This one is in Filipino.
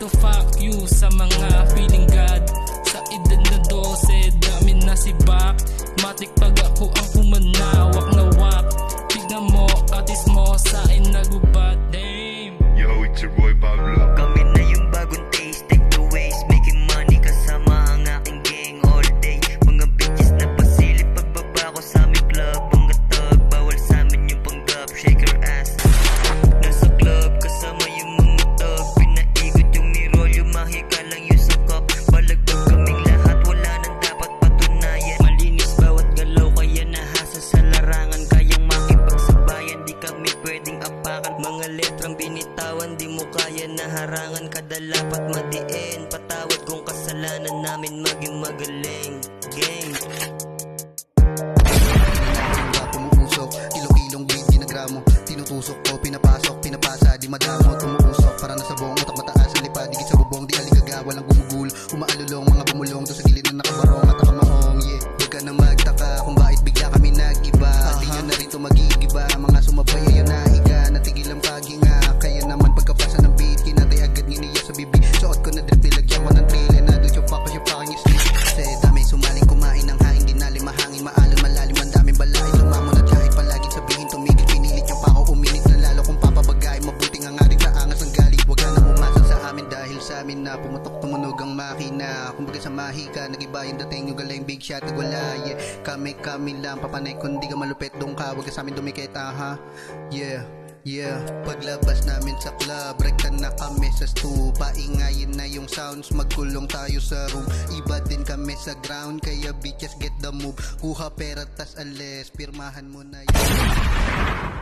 to fuck you sa mga feeling God. Sa edad na 12, dami na si Bak. Matik pag ako ang pumanawak na wak. Tignan mo, atis mo sa inagubat. Damn. Yo, it's your boy Pablo. Kami na yung bagong taste, take the waste, making money kasama ang aking gang all day. Mga bitches na pasilip pagbaba ko sa aming club. Mga tag, bawal sa amin yung panggap, shake your ass. Nasa club, kasama yung mga tag. Pinaikot yung mirror, yung mahika lang yung sakap. Balagbag kaming lahat, wala nang dapat patunayan. Malinis bawat galaw, kaya nahasa sa larangan. Kayang makipagsabayan, di kami pwedeng apakan. Mga letrang binitawan, di mo kaya na harangan. Kada lapat madiin, patawad kung kasalanan namin maging magaling. Gang. Pumuusok, kilo-kilong beat, ginagramo. Tinutusok ko, pinapasok, pinapasa, di madamo. Tumuusok, para nasa buong utak mataas. Ang lipad, digit sa bubong, di aligaga, walang gumugul. Umaalulong, mga bumulong, to sa gilid na nakabarong at nakamaong. Yeah, huwag ka na magtaka kung bakit bigla kami nag-iba. At di nyo na rito mag-iiba, mga sumabay ayaw na higa. Natigil ang paghinga, kaya naman pagkapasa ng beat, kinatay agad nginiya sa bibig. Suot ko na drip, nilagyan ko ng trail, and I do your fuck, cause you fucking you sleep. Kasi dami sumaling kumain ng hangin, di nalim mahangin, maalam malalim, ang daming balay. Lumamon at kahit palaging sabihin tumigil, pinilit nyo pa ako uminit na lalo kung papabagay. Mabuti nga nga rin sa angas ng galit, wag ka na umasa sa amin dahil sa amin na pumatok tumunog ang makina. Kumbaga sa mahika, nag-iba yung dating yung galing big shot, nagwala. Yeah, kami lang papanay, kung di ka malupit doon ka, wag ka sa amin dumikit, aha. Yeah. Yeah, paglabas namin sa club, rekta na kami sa stupa. Ingayin na yung sounds, magkulong tayo sa room. Iba din kami sa ground, kaya bitches get the move. Kuha pera tas alis, pirmahan mo na yun.